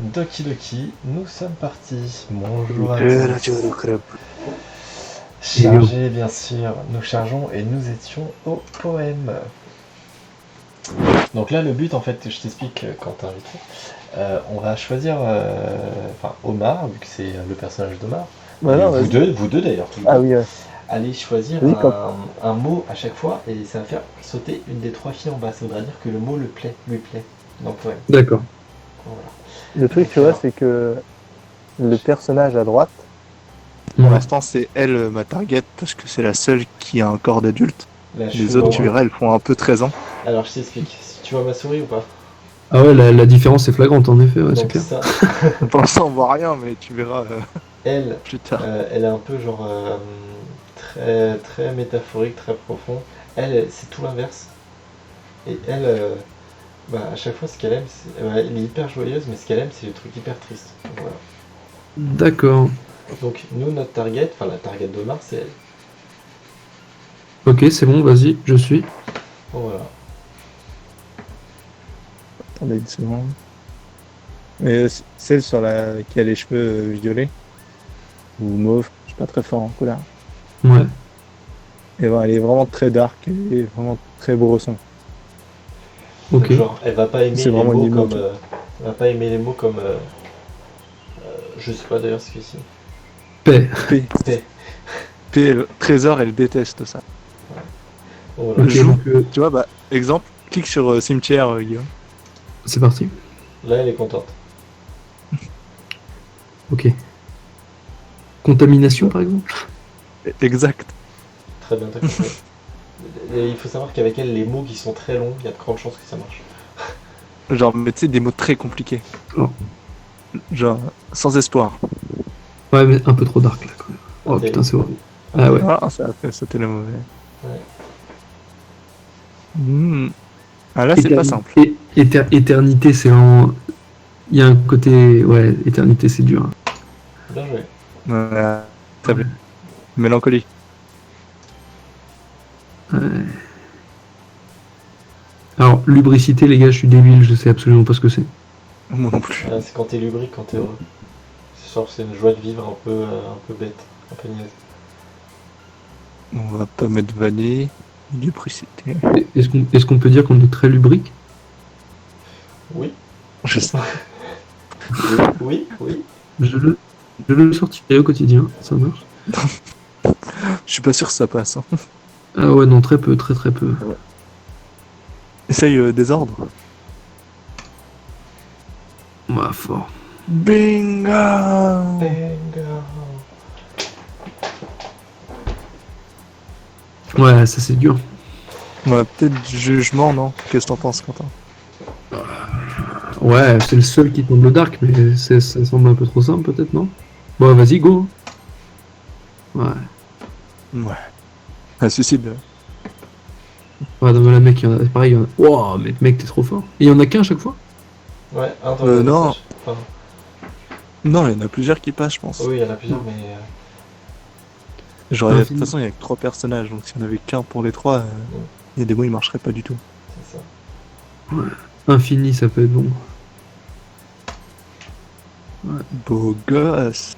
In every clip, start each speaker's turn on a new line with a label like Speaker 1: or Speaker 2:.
Speaker 1: Doki Doki, nous sommes partis. Bonjour à
Speaker 2: La
Speaker 1: tous.
Speaker 2: du club.
Speaker 1: Chargé, bien sûr. Nous chargeons et nous étions au poème. Donc là, le but, en fait, je t'explique quand t'es invité. On va choisir, Omar, vu que c'est le personnage d'Omar.
Speaker 2: Bah
Speaker 1: Et
Speaker 2: non,
Speaker 1: vous
Speaker 2: vas-y.
Speaker 1: deux d'ailleurs.
Speaker 2: Ah oui, ouais.
Speaker 1: Allez choisir
Speaker 2: Oui, quand...
Speaker 1: un mot à chaque fois et ça va faire sauter une des trois filles en bas. Ça voudra dire que le mot lui plaît dans le poème.
Speaker 3: D'accord.
Speaker 1: Voilà.
Speaker 2: Le truc, tu vois, c'est que le personnage à droite,
Speaker 3: Ouais.
Speaker 2: pour l'instant, c'est elle, ma target, parce que c'est la seule qui a un corps d'adulte.
Speaker 1: Là, je
Speaker 2: Les
Speaker 1: suis
Speaker 2: autres,
Speaker 1: mort.
Speaker 2: tu verras, elles font un peu 13 ans.
Speaker 1: Alors, je t'explique. Tu vois ma souris ou pas?
Speaker 3: Ah ouais, la différence est flagrante en effet, ouais, c'est
Speaker 1: Donc
Speaker 3: clair.
Speaker 1: ça,
Speaker 2: Pour l'instant, on voit rien, mais tu verras
Speaker 1: elle,
Speaker 2: plus tard.
Speaker 1: elle est un peu genre très, très métaphorique, très profond. C'est tout l'inverse. Et elle, à chaque fois, ce qu'elle aime, elle est hyper joyeuse, mais ce qu'elle aime, c'est les trucs hyper tristes. Voilà.
Speaker 3: D'accord.
Speaker 1: Donc, nous, notre target, enfin la target de Mars, c'est elle.
Speaker 3: Ok, c'est bon, vas-y, je suis.
Speaker 1: Bon, voilà.
Speaker 2: Attendez une seconde. Mais celle sur la qui a les cheveux violets ou mauve, je suis pas très fort en couleur.
Speaker 3: Ouais.
Speaker 2: Et ben, elle est vraiment très dark et vraiment très bresson.
Speaker 3: Ok.
Speaker 1: Donc, genre, elle va pas aimer
Speaker 2: C'est
Speaker 1: les
Speaker 2: vraiment
Speaker 1: mots
Speaker 2: une
Speaker 1: comme.
Speaker 2: emote.
Speaker 1: Elle va pas aimer les mots comme. Je sais pas d'ailleurs ce que c'est.
Speaker 3: Paix.
Speaker 2: P.
Speaker 1: Paix.
Speaker 2: P, Trésor, elle déteste ça.
Speaker 1: Bon, voilà.
Speaker 3: Ok,
Speaker 2: Joue.
Speaker 3: donc
Speaker 2: Tu vois, bah, exemple, clique sur cimetière, Guillaume.
Speaker 3: c'est parti.
Speaker 1: Là, elle est contente.
Speaker 3: Ok. Contamination par exemple.
Speaker 2: Exact.
Speaker 1: Très bien, t'as compris. Et il faut savoir qu'avec elle, les mots qui sont très longs, il y a de grandes chances que ça marche.
Speaker 2: Genre, mais tu sais, des mots très compliqués.
Speaker 3: Oh.
Speaker 2: Genre, sans espoir.
Speaker 3: Ouais, mais un peu trop dark là quand même. Oh
Speaker 1: Ok.
Speaker 3: putain, c'est horrible. Ah ouais.
Speaker 2: Ah, ça a fait sauter le mauvais.
Speaker 1: Ouais.
Speaker 2: Ah, là, c'est pas simple.
Speaker 3: Éternité, c'est en. Il y a un côté. Ouais, éternité, c'est dur.
Speaker 1: Bien joué.
Speaker 2: Ça plaît. Mélancolie.
Speaker 3: Ouais. Alors, lubricité, les gars, je suis débile, je sais absolument pas ce que c'est.
Speaker 2: Moi non plus.
Speaker 1: C'est quand t'es lubrique, quand t'es heureux. C'est une joie de vivre un peu bête, un peu niaise.
Speaker 2: On va pas mettre vanille. Lubricité.
Speaker 3: Est-ce qu'on peut dire qu'on est très lubrique?
Speaker 1: Oui,
Speaker 2: Je sais.
Speaker 1: oui.
Speaker 3: Je le sortirai au quotidien, ça marche.
Speaker 2: Je suis pas sûr que ça passe. Hein.
Speaker 3: Ah ouais, non, très peu, très très peu.
Speaker 2: Essaye désordre.
Speaker 3: Ouais, fort.
Speaker 2: Bingo.
Speaker 1: Bingo.
Speaker 3: Ouais, ça c'est dur.
Speaker 2: Ouais, peut-être du jugement, non? Qu'est-ce que t'en penses, Quentin?
Speaker 3: Ouais, c'est le seul qui tombe le dark, mais ça semble un peu trop simple peut-être, non? Bon, vas-y, go. Ouais.
Speaker 2: Ouais. Un suicide.
Speaker 3: Ouais, non, mais là, mec, pareil, il y en a... Wow, mais mec, t'es trop fort. Et il y en a qu'un à chaque fois?
Speaker 1: Ouais, un dans le
Speaker 2: non.
Speaker 1: message. Enfin,
Speaker 2: Non, il y en a plusieurs qui passent, je pense.
Speaker 1: oui, il y en a plusieurs, mais.
Speaker 2: Genre, de toute
Speaker 3: Infini.
Speaker 2: façon, il y a que 3 personnages, donc s'il y en avait qu'un pour les 3, il y a des mots, ils marcheraient pas du tout.
Speaker 1: C'est ça.
Speaker 3: Infini, ça peut être bon. Ouais,
Speaker 2: Beau gosse.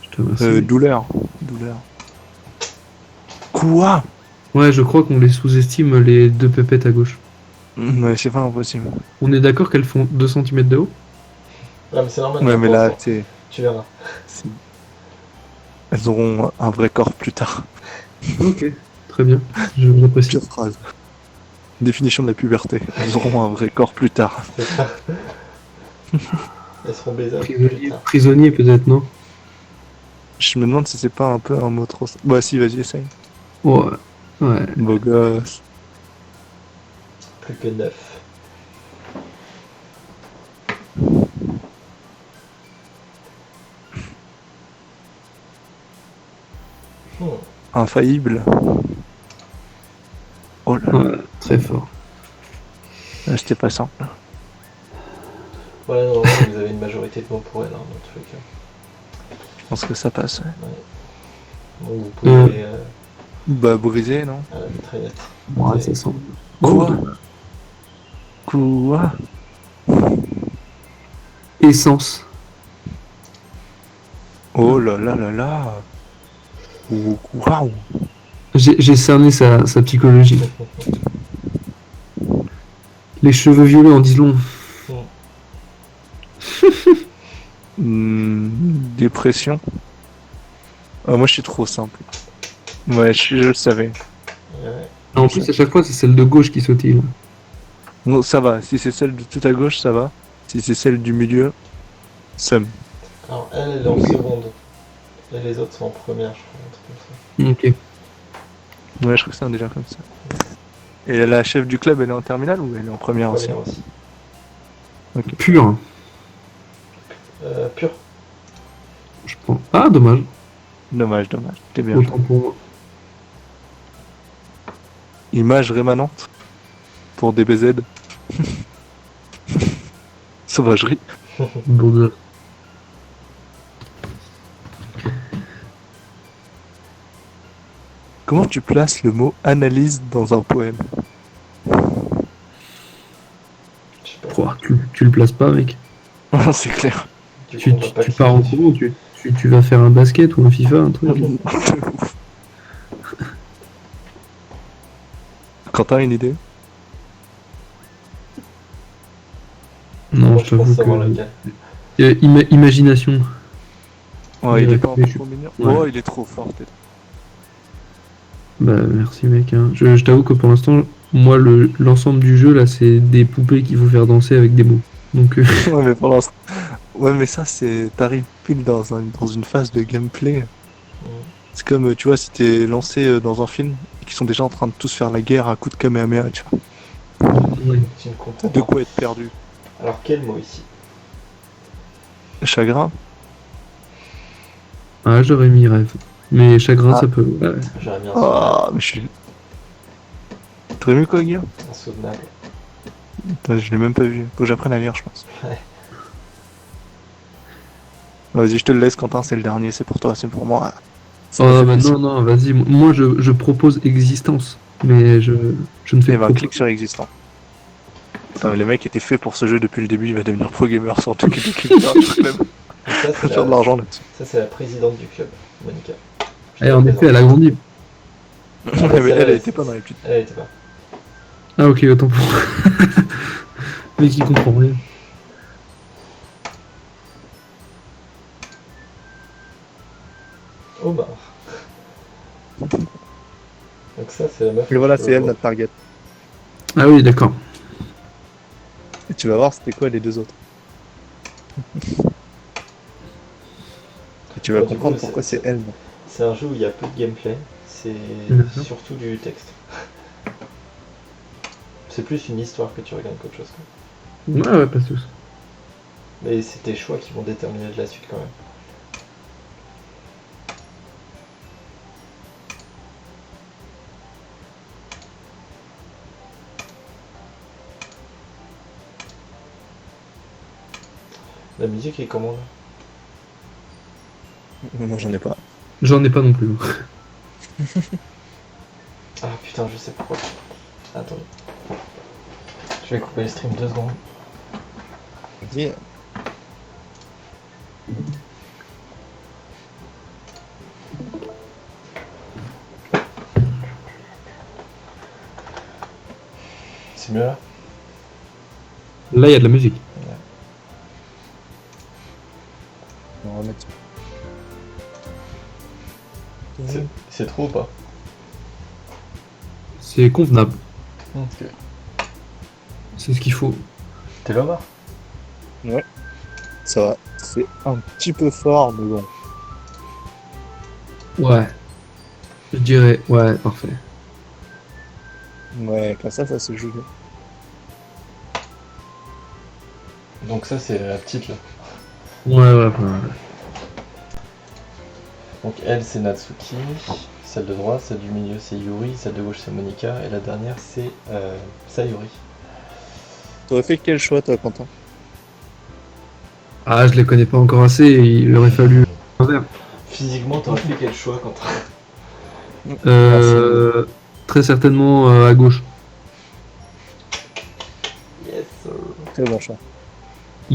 Speaker 3: je te remercie.
Speaker 2: Douleur. Quoi?
Speaker 3: Ouais, je crois qu'on les sous-estime, les deux pépettes à gauche.
Speaker 2: Ouais, c'est pas impossible.
Speaker 3: On est d'accord qu'elles font 2 cm de haut?
Speaker 1: Ouais, mais c'est normal.
Speaker 2: Ouais, mais là,
Speaker 1: tu verras.
Speaker 2: elles auront un vrai corps plus tard.
Speaker 3: Ok, très bien, je vous apprécie.
Speaker 2: Pire phrase. Définition de la puberté. Elles auront un vrai corps plus tard.
Speaker 1: C'est ça. Elles seront baisables plus
Speaker 3: Prisonnier,
Speaker 1: tard.
Speaker 3: prisonnier peut-être, non?
Speaker 2: Je me demande si c'est pas un peu un mot trop... Bah si, vas-y, essaye.
Speaker 3: Ouais, ouais.
Speaker 2: Beau gosse.
Speaker 1: Plus que 9.
Speaker 2: Infaillible. Oh là là,
Speaker 3: Ouais, très fort.
Speaker 2: c'était pas simple.
Speaker 1: Ouais, non, vous avez une majorité de mots pour elle, hein, dans tous les cas.
Speaker 2: Je pense que ça passe. Ouais.
Speaker 1: Donc vous pouvez
Speaker 2: Bah brisé, non?
Speaker 1: à la mitraillette.
Speaker 3: Ouais, ça semble.
Speaker 2: Quoi? Quoi?
Speaker 3: Essence.
Speaker 2: Oh là là là là. Waouh.
Speaker 3: J'ai cerné sa psychologie. Les cheveux violets en disent long.
Speaker 2: Dépression. Ah, moi je suis trop simple. Ouais, je le savais.
Speaker 1: Ouais.
Speaker 3: En plus, à chaque fois, c'est celle de gauche qui sautille.
Speaker 2: Non, ça va. Si c'est celle de tout à gauche, ça va. Si c'est celle du milieu, ça me...
Speaker 1: Alors, elle est en seconde. Et les autres sont en première, je crois. Un truc comme ça.
Speaker 3: Ok.
Speaker 2: Ouais, je crois que c'est un délire comme ça. Et la chef du club, elle est en terminale ou elle est en première aussi?
Speaker 1: Première aussi.
Speaker 3: Pur.
Speaker 1: Pur.
Speaker 3: Je prends. Ah, dommage.
Speaker 2: Dommage, dommage. T'es bien.
Speaker 3: Autant pour moi.
Speaker 2: Image rémanente pour DBZ. Sauvagerie.
Speaker 3: Bourgeois.
Speaker 2: Comment tu places le mot analyse dans un poème?
Speaker 1: Je sais pas.
Speaker 3: Pouah, tu le places pas, mec.
Speaker 2: C'est clair.
Speaker 1: Du coup,
Speaker 3: Tu,
Speaker 1: on va
Speaker 3: tu,
Speaker 1: pas
Speaker 3: tu
Speaker 1: le
Speaker 3: pars en
Speaker 1: faire.
Speaker 3: courant, tu vas faire un basket ou un FIFA, un truc.
Speaker 2: Quentin, une idée?
Speaker 3: Non,
Speaker 1: Moi,
Speaker 3: je
Speaker 1: je pense
Speaker 3: t'avoue
Speaker 1: savoir
Speaker 3: que.
Speaker 1: lequel.
Speaker 3: Imagination.
Speaker 2: Ouais, il est pas un peu
Speaker 3: Mais je-
Speaker 2: trop mignon.
Speaker 3: ouais.
Speaker 2: Oh, il est trop fort, peut-être.
Speaker 3: Bah, merci, mec. Hein. Je t'avoue que pour l'instant, moi, l'ensemble du jeu, là, c'est des poupées qu'il faut faire danser avec des mots. Donc,
Speaker 2: Ouais, mais pour l'instant. Ouais, mais ça, c'est. T'arrives pile dans une phase de gameplay. C'est comme, tu vois, si t'es lancé dans un film et qu'ils sont déjà en train de tous faire la guerre à coups de Kamehameha, tu vois.
Speaker 3: ouais.
Speaker 1: Tu ne comprends
Speaker 2: De
Speaker 1: pas.
Speaker 2: quoi être perdu.
Speaker 1: Alors, quel mot ici?
Speaker 2: Chagrin?
Speaker 3: Ah, j'aurais mis rêve. Mais chagrin,
Speaker 2: Ah.
Speaker 3: ça peut. Ouais.
Speaker 1: J'aurais mis un
Speaker 2: Ah, mais je suis. T'aurais mis quoi, Guillaume?
Speaker 1: insoutenable.
Speaker 2: Putain, je l'ai même pas vu. Faut que j'apprenne à lire, je pense.
Speaker 1: Ouais.
Speaker 2: Vas-y, je te le laisse, Quentin, c'est le dernier, c'est pour toi, c'est pour moi. Ça
Speaker 3: Oh,
Speaker 2: me fait
Speaker 3: bah
Speaker 2: plaisir.
Speaker 3: non, vas-y. Moi, je propose existence. Mais je ne fais
Speaker 2: Eh ben,
Speaker 3: pas.
Speaker 2: clique sur existant. Putain, mais le mec était fait pour ce jeu depuis le début, il va devenir pro gamer sans tout quitter le club.
Speaker 1: Et ça,
Speaker 2: Il
Speaker 1: c'est
Speaker 2: va faire de
Speaker 1: la...
Speaker 2: l'argent là-dessus.
Speaker 1: ça, c'est la présidente du club, Monica.
Speaker 3: Eh, en effet, elle a grandi.
Speaker 2: Ouais, mais elle était pas dans les petites.
Speaker 1: Elle était pas.
Speaker 3: Ah, ok, autant pour. Mais qui comprend rien.
Speaker 1: Omar. Donc ça, c'est la meuf.
Speaker 2: Et voilà,
Speaker 1: que
Speaker 2: c'est
Speaker 1: je
Speaker 2: elle
Speaker 1: vois.
Speaker 2: notre target.
Speaker 3: Ah oui, d'accord.
Speaker 2: Et tu vas voir, c'était quoi les deux autres. Et tu vas
Speaker 1: Ouais, du
Speaker 2: comprendre
Speaker 1: coup,
Speaker 2: pourquoi
Speaker 1: c'est-
Speaker 2: c'est elle.
Speaker 1: C'est un jeu où il y a peu de gameplay. C'est
Speaker 3: D'accord.
Speaker 1: surtout du texte. C'est plus une histoire que tu regardes qu'autre chose. Quoi.
Speaker 3: Ouais, pas tous.
Speaker 1: Mais c'est tes choix qui vont déterminer de la suite quand même. La musique est comment là?
Speaker 2: Non, j'en ai pas.
Speaker 3: J'en ai pas non plus.
Speaker 1: Ah putain, je sais pourquoi. Attends. Je vais couper le stream 2 secondes.
Speaker 2: Vas-y.
Speaker 1: C'est mieux là?
Speaker 3: Là, il y a de la musique.
Speaker 2: On va remettre.
Speaker 1: C'est trop ou pas?
Speaker 3: C'est convenable.
Speaker 1: Ok.
Speaker 3: C'est ce qu'il faut.
Speaker 1: T'es là bas?
Speaker 2: Ça va. C'est un petit peu fort, mais bon.
Speaker 3: Ouais. Je dirais, ouais, parfait.
Speaker 2: Ouais, comme ça se joue.
Speaker 1: Donc ça c'est la petite là.
Speaker 3: Ouais.
Speaker 1: Donc elle c'est Natsuki, celle de droite, celle du milieu c'est Yuri, celle de gauche c'est Monica et la dernière c'est Sayuri.
Speaker 2: T'aurais fait quel choix, toi, Quentin?
Speaker 3: Ah, je les connais pas encore assez, il aurait fallu un verre.
Speaker 1: Physiquement t'aurais fait quel choix quand
Speaker 3: Très certainement à gauche.
Speaker 1: Yes sir.
Speaker 2: Très bon choix.